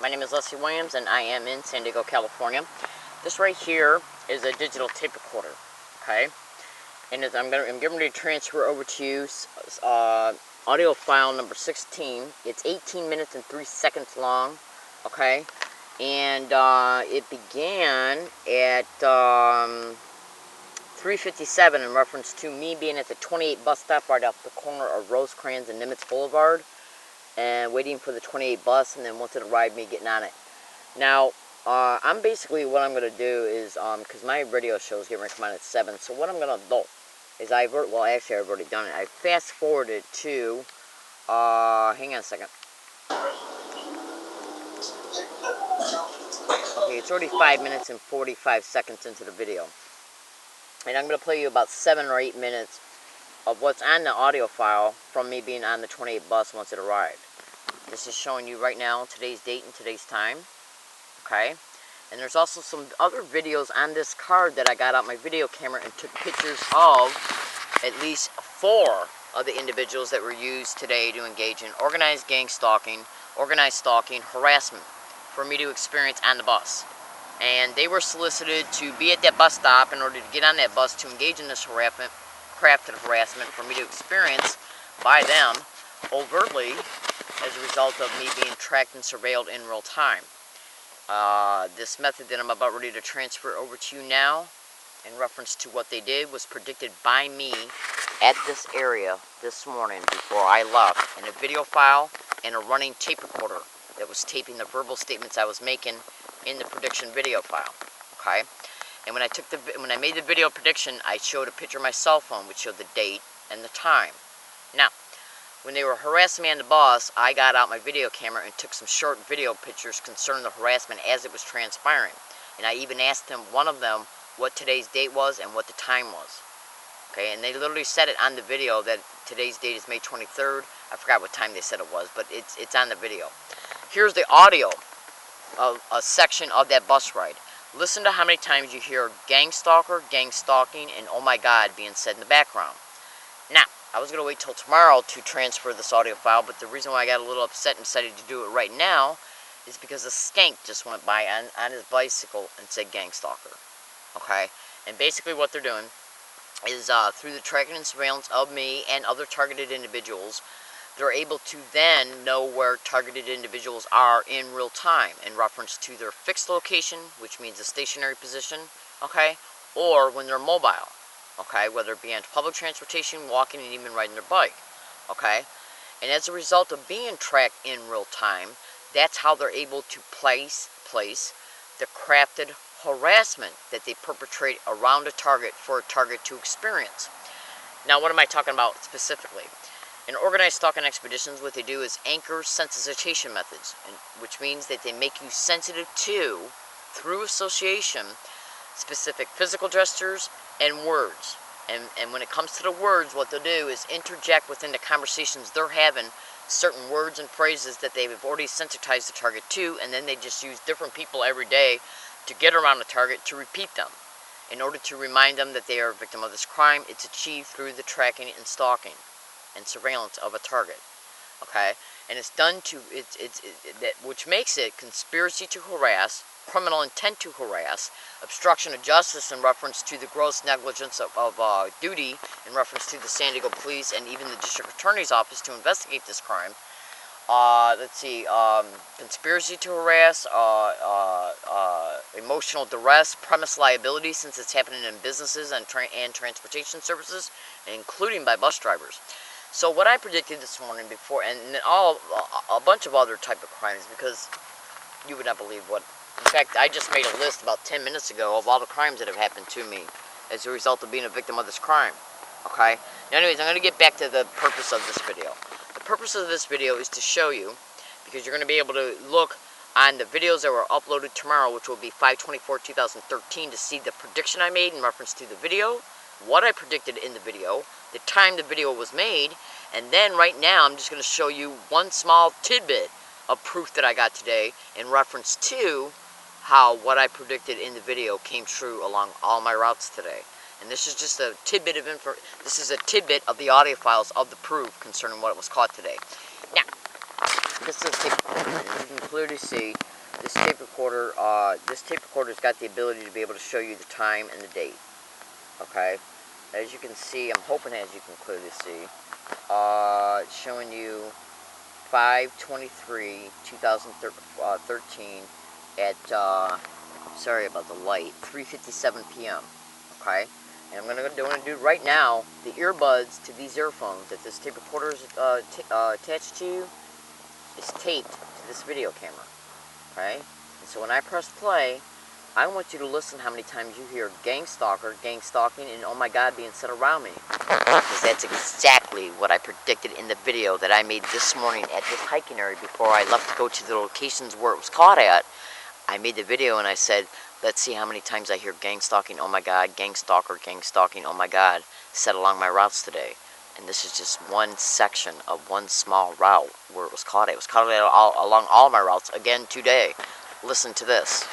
My name is Leslie Williams and I am in San Diego, California. This right here is a digital tape recorder, okay? And I'm getting ready to transfer over to you audio file number 16. It's 18 minutes and 3 seconds long, okay? And it began at 3:57 in reference to me being at the 28 bus stop right off the corner of Rosecrans and Nimitz Boulevard, and waiting for the 28 bus, and then once it arrived, me getting on it. Now, I'm basically, what I'm going to do is, because my radio show is getting ready to come on at 7, so what I'm going to do is I've already done it. I fast forwarded to, hang on a second. Okay, it's already 5 minutes and 45 seconds into the video. And I'm going to play you about 7 or 8 minutes of what's on the audio file from me being on the 28 bus once it arrived. This is showing you right now today's date and today's time, okay? And there's also some other videos on this card that I got out my video camera and took pictures of at least 4 of the individuals that were used today to engage in organized gang stalking, organized stalking, harassment for me to experience on the bus. And they were solicited to be at that bus stop in order to get on that bus to engage in this harassment, crafted harassment for me to experience by them overtly as a result of me being tracked and surveilled in real time. This method that I'm about ready to transfer over to you now in reference to what they did was predicted by me at this area this morning before I left in a video file and a running tape recorder that was taping the verbal statements I was making in the prediction video file, okay? And when I made the video prediction, I showed a picture of my cell phone which showed the date and the time. Now, when they were harassing me on the bus, I got out my video camera and took some short video pictures concerning the harassment as it was transpiring. And I even asked one of them, what today's date was and what the time was. Okay, and they literally said it on the video that today's date is May 23rd. I forgot what time they said it was, but it's on the video. Here's the audio of a section of that bus ride. Listen to how many times you hear gang stalker, gang stalking, and oh my God being said in the background. Now, I was going to wait till tomorrow to transfer this audio file, but the reason why I got a little upset and decided to do it right now is because a skank just went by on his bicycle and said gang stalker. Okay? And basically what they're doing is through the tracking and surveillance of me and other targeted individuals, they're able to then know where targeted individuals are in real time in reference to their fixed location, which means a stationary position, okay, or when they're mobile, okay, whether it be on public transportation, walking, and even riding their bike, okay. And as a result of being tracked in real time, that's how they're able to place the crafted harassment that they perpetrate around a target for a target to experience. Now, what am I talking about specifically? In organized stalking expeditions, what they do is anchor sensitization methods, which means that they make you sensitive to, through association, specific physical gestures and words. And when it comes to the words, what they'll do is interject within the conversations they're having certain words and phrases that they've already sensitized the target to, and then they just use different people every day to get around the target to repeat them. In order to remind them that they are a victim of this crime, it's achieved through the tracking and stalking and surveillance of a target, okay? And it's done to, which makes it conspiracy to harass, criminal intent to harass, obstruction of justice in reference to the gross negligence of duty in reference to the San Diego Police and even the District Attorney's Office to investigate this crime. Conspiracy to harass, emotional duress, premise liability, since it's happening in businesses and transportation services, including by bus drivers. So what I predicted this morning before, and a bunch of other type of crimes, because you would not believe what. In fact, I just made a list about 10 minutes ago of all the crimes that have happened to me as a result of being a victim of this crime. Okay? Now, anyways, I'm going to get back to the purpose of this video. The purpose of this video is to show you, because you're going to be able to look on the videos that were uploaded tomorrow, which will be 5/24/2013, to see the prediction I made in reference to the video, what I predicted in the video, the time the video was made, and then right now I'm just going to show you one small tidbit of proof that I got today in reference to how what I predicted in the video came true along all my routes today. And this is just a tidbit of this is a tidbit of the audio files of the proof concerning what was caught today. Now, this is as you can clearly see, This tape recorder's got the ability to be able to show you the time and the date. Okay, as you can see, I'm hoping as you can clearly see, it's showing you 5/23/2013 at sorry about the light, 3:57 p.m. Okay, and I'm gonna do right now. The earbuds to these earphones that this tape recorder is attached to is taped to this video camera. Okay, and so when I press play, I want you to listen how many times you hear gang stalker, gang stalking, and oh my god being said around me. Because that's exactly what I predicted in the video that I made this morning at this hiking area before I left to go to the locations where it was caught at. I made the video and I said, let's see how many times I hear gang stalking, oh my god, gang stalker, gang stalking, oh my god, said along my routes today. And this is just one section of one small route where it was caught at. It was caught at along all my routes again today. Listen to this.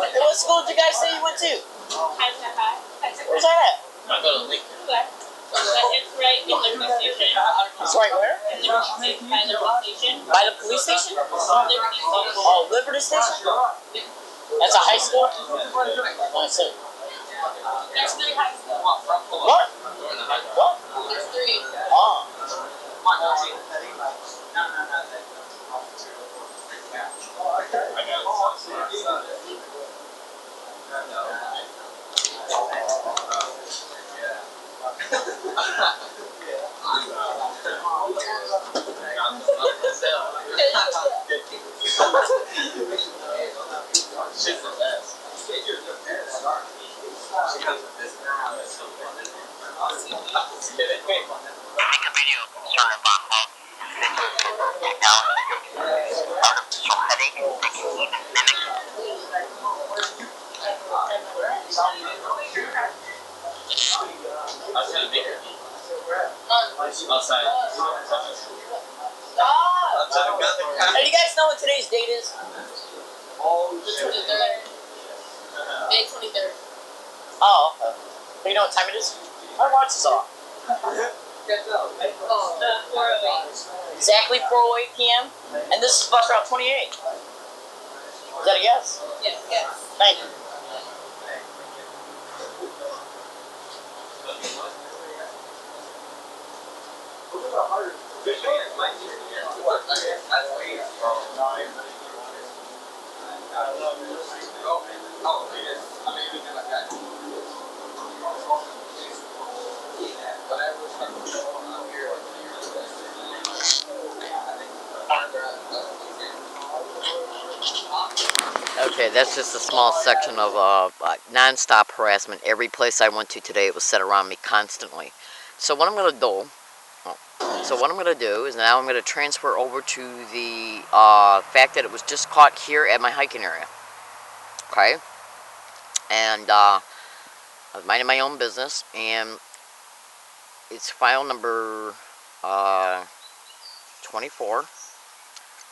What school did you guys say you went to? Where's that at? I'll go to Lincoln. It's right in the police station. It's right where? By the police station. By the police station? Oh, Liberty Station? That's a high school? I see. There's 3 high schools. What? What? There's 3. Oh. She's the best. Make a video concern about how technology, artificial headache, they can even mimic date is? The 23rd. May 23rd. Oh, okay. But you know what time it is? I watch this all. Oh, 4:08. Exactly 4:08 p.m. And this is bus route 28. Is that a yes? Yes, yes. Thank you. Okay, that's just a small section of non-stop harassment. Every place I went to today, it was set around me constantly. So what I'm going to do, is now I'm going to transfer over to the fact that it was just caught here at my hiking area. Okay, and I was minding my own business, and it's file number 24.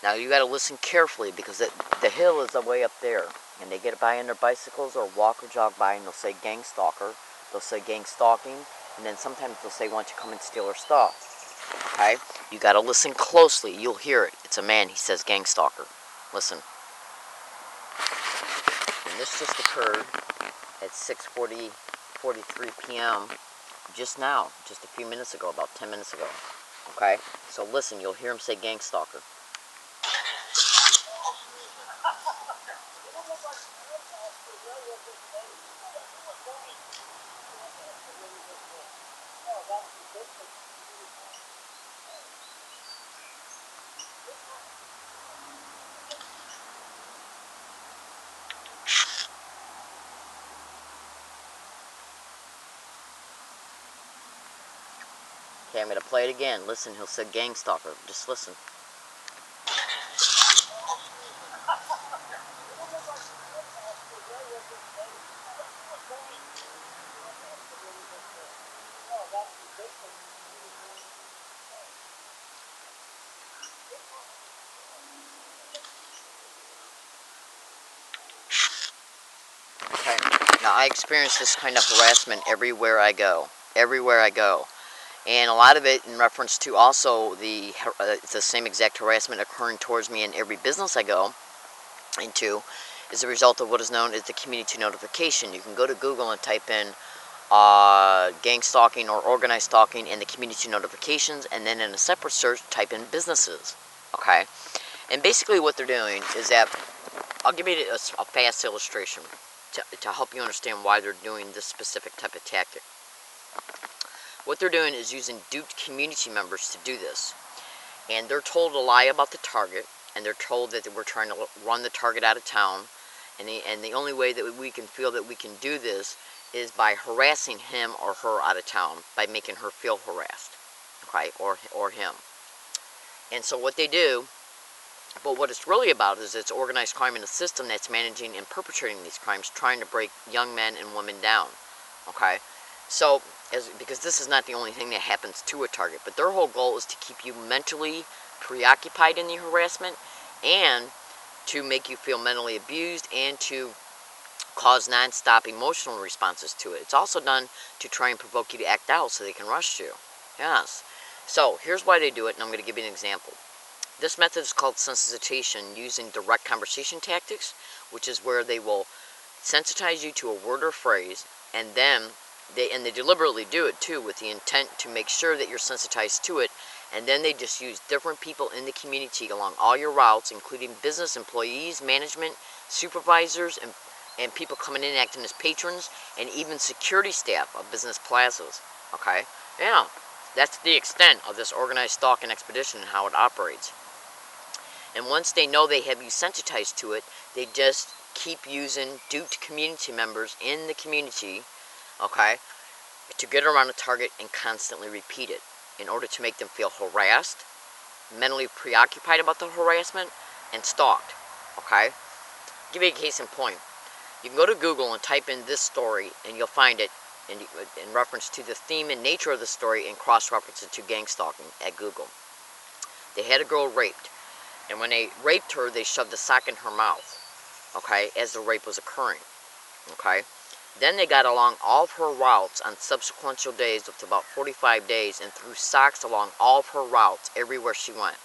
Now you got to listen carefully because the hill is way up there, and they get by on their bicycles or walk or jog by, and they'll say gang stalker, they'll say gang stalking, and then sometimes they'll say, why don't you come and steal our stuff? Okay, you got to listen closely. You'll hear it. It's a man. He says gang stalker. Listen. And this just occurred at 6:43 p.m. just now, just a few minutes ago, about 10 minutes ago. Okay, so listen. You'll hear him say gang stalker. Okay, I'm going to play it again. Listen, he'll say gang stalker. Just listen. Okay, now I experience this kind of harassment everywhere I go. Everywhere I go. And a lot of it in reference to also the same exact harassment occurring towards me in every business I go into is a result of what is known as the community notification. You can go to Google and type in gang stalking or organized stalking in the community notifications, and then in a separate search type in businesses. Okay, and basically what they're doing is that, I'll give you a fast illustration to help you understand why they're doing this specific type of tactic. What they're doing is using duped community members to do this. And they're told to lie about the target, and they're told that we're trying to run the target out of town. And the only way that we can feel that we can do this is by harassing him or her out of town, by making her feel harassed, okay, or him. And so what they do, but what it's really about is it's organized crime in a system that's managing and perpetrating these crimes, trying to break young men and women down, okay? So, because this is not the only thing that happens to a target, but their whole goal is to keep you mentally preoccupied in the harassment and to make you feel mentally abused and to cause non-stop emotional responses to it. It's also done to try and provoke you to act out so they can rush you. Yes. So, here's why they do it, and I'm going to give you an example. This method is called sensitization, using direct conversation tactics, which is where they will sensitize you to a word or phrase, and then they deliberately do it too with the intent to make sure that you're sensitized to it, and then they just use different people in the community along all your routes, including business employees, management, supervisors, and people coming in acting as patrons, and even security staff of business plazas. Okay? Yeah, that's the extent of this organized stalking expedition and how it operates. And once they know they have you sensitized to it, they just keep using duped community members in the community, okay, to get around a target and constantly repeat it in order to make them feel harassed, mentally preoccupied about the harassment, and stalked, okay? I'll give you a case in point. You can go to Google and type in this story, and you'll find it in reference to the theme and nature of the story and cross-reference it to gang stalking at Google. They had a girl raped. And when they raped her, they shoved a sock in her mouth, okay, as the rape was occurring, okay. Then they got along all of her routes on subsequent days up to about 45 days and threw socks along all of her routes everywhere she went.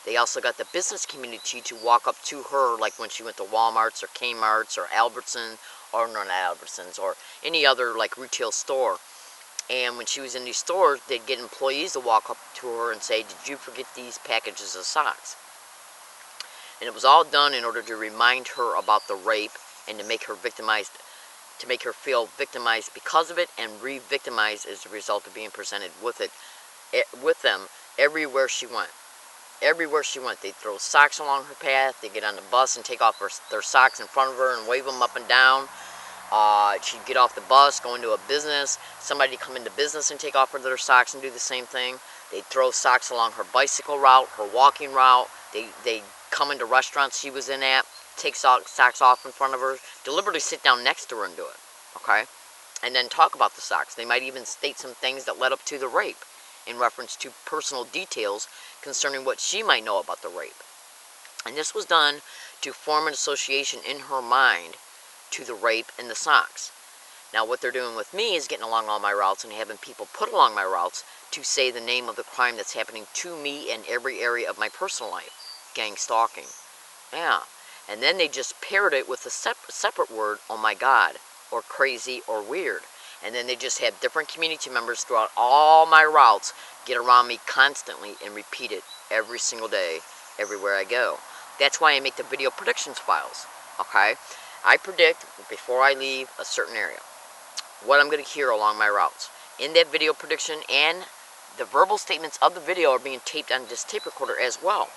They also got the business community to walk up to her, like when she went to Walmart's or Kmart's or Albertsons, or no, not Albertsons, or any other like retail store. And when she was in these stores, they'd get employees to walk up to her and say, "Did you forget these packages of socks?" And it was all done in order to remind her about the rape and to make her victimized, to make her feel victimized because of it and re-victimized as a result of being presented with it, with them everywhere she went. Everywhere she went, they'd throw socks along her path. They'd get on the bus and take off their socks in front of her and wave them up and down. She'd get off the bus, go into a business. Somebody would come into business and take off their socks and do the same thing. They'd throw socks along her bicycle route, her walking route. They'd come into restaurants she was in at, take socks off in front of her, deliberately sit down next to her and do it, okay? And then talk about the socks. They might even state some things that led up to the rape in reference to personal details concerning what she might know about the rape. And this was done to form an association in her mind to the rape and the socks. Now what they're doing with me is getting along all my routes and having people put along my routes to say the name of the crime that's happening to me in every area of my personal life. Gang stalking. Yeah. And then they just paired it with a separate word, "oh my God," or "crazy," or "weird." And then they just have different community members throughout all my routes get around me constantly and repeat it every single day, everywhere I go. That's why I make the video predictions files, okay? I predict, before I leave a certain area, what I'm going to hear along my routes. In that video prediction, and the verbal statements of the video are being taped on this tape recorder as well.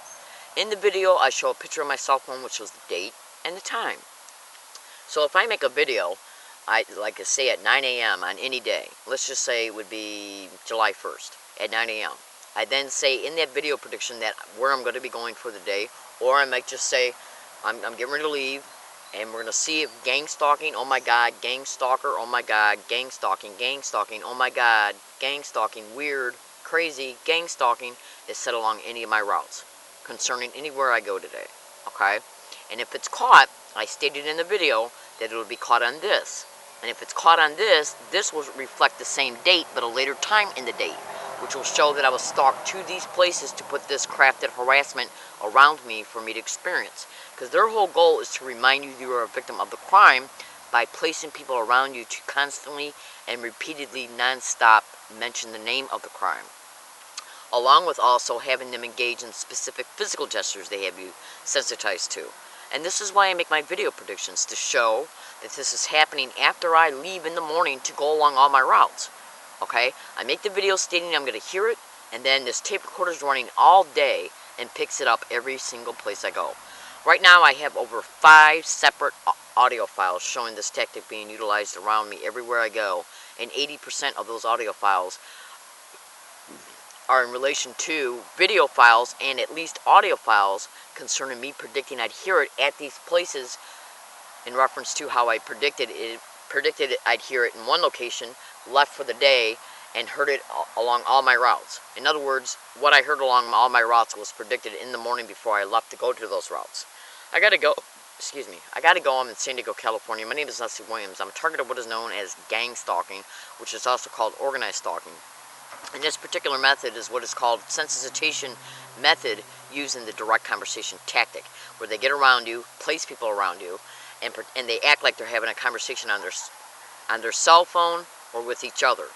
In the video, I show a picture of my cell phone, which was the date and the time. So if I make a video, like I say at 9 a.m. on any day, let's just say it would be July 1st at 9 a.m. I then say in that video prediction that where I'm going to be going for the day, or I might just say I'm getting ready to leave, and we're going to see if gang stalking, oh my God, gang stalker, oh my God, gang stalking, oh my God, gang stalking, weird, crazy, gang stalking is set along any of my routes concerning anywhere I go today, okay? And if it's caught, I stated in the video that it will be caught on this. And if it's caught on this, this will reflect the same date, but a later time in the date, which will show that I was stalked to these places to put this crafted harassment around me for me to experience. Because their whole goal is to remind you you are a victim of the crime by placing people around you to constantly and repeatedly non-stop mention the name of the crime, along with also having them engage in specific physical gestures they have you sensitized to. And this is why I make my video predictions, to show that this is happening after I leave in the morning to go along all my routes. Okay? I make the video stating I'm going to hear it, and then this tape recorder is running all day and picks it up every single place I go. Right now I have over 5 separate audio files showing this tactic being utilized around me everywhere I go, and 80% of those audio files are in relation to video files and at least audio files concerning me predicting I'd hear it at these places in reference to how I predicted I'd hear it in one location, left for the day, and heard it along all my routes. In other words, what I heard along all my routes was predicted in the morning before I left to go to those routes. I gotta go. I'm in San Diego, California. My name is Leslie Williams. I'm a target of what is known as gang stalking, which is also called organized stalking. And this particular method is what is called sensitization method used in the direct conversation tactic, where they get around you, place people around you, and they act like they're having a conversation on their cell phone or with each other,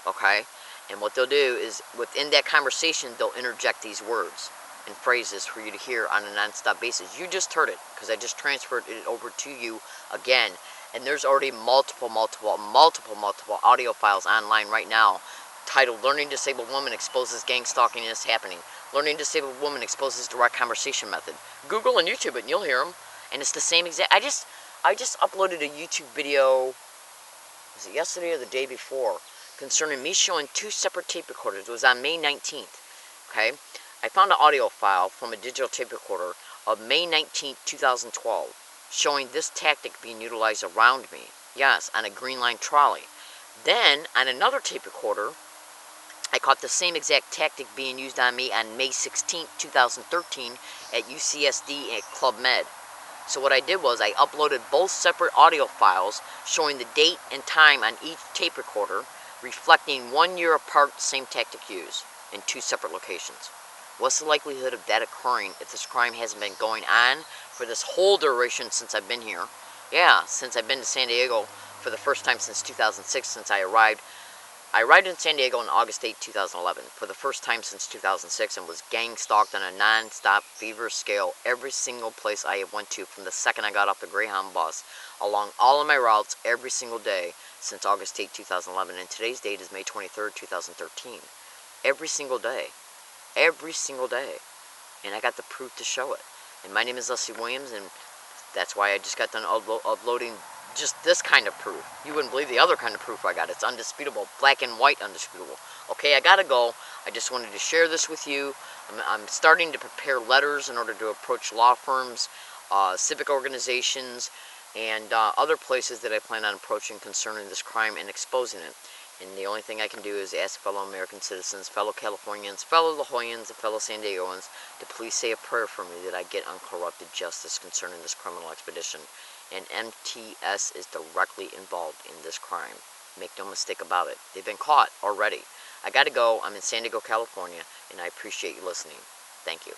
okay? And what they'll do is, within that conversation, they'll interject these words and phrases for you to hear on a non-stop basis. You just heard it, because I just transferred it over to you again. And there's already multiple audio files online right now titled "Learning Disabled Woman Exposes Gang Stalking and It's Happening." Learning Disabled Woman Exposes Direct Conversation Method. Google and YouTube it and you'll hear them. And it's the same exact... I just uploaded a YouTube video, was it yesterday or the day before, concerning me showing 2 separate tape recorders. It was on May 19th, okay? I found an audio file from a digital tape recorder of May 19th, 2012, showing this tactic being utilized around me. Yes, on a Green Line trolley. Then, on another tape recorder, I caught the same exact tactic being used on me on May 16, 2013 at UCSD at Club Med. So what I did was I uploaded both separate audio files showing the date and time on each tape recorder, reflecting 1 year apart, same tactic used in 2 separate locations. What's the likelihood of that occurring if this crime hasn't been going on for this whole duration since I've been here? Yeah, since I've been to San Diego for the first time since 2006, since I arrived. I arrived in San Diego on August 8, 2011, for the first time since 2006, and was gang stalked on a non-stop feverish scale every single place I went to from the second I got off the Greyhound bus, along all of my routes every single day since August 8, 2011, and today's date is May 23, 2013. Every single day. Every single day. And I got the proof to show it. And my name is Leslie Williams, and that's why I just got done uploading just this kind of proof. You wouldn't believe the other kind of proof I got. It's undisputable. Black and white undisputable. Okay, I gotta go. I just wanted to share this with you. I'm starting to prepare letters in order to approach law firms, civic organizations, and other places that I plan on approaching concerning this crime and exposing it. And the only thing I can do is ask fellow American citizens, fellow Californians, fellow La Jollans, and fellow San Diegoans to please say a prayer for me that I get uncorrupted justice concerning this criminal expedition. And MTS is directly involved in this crime. Make no mistake about it. They've been caught already. I gotta go. I'm in San Diego, California, and I appreciate you listening. Thank you.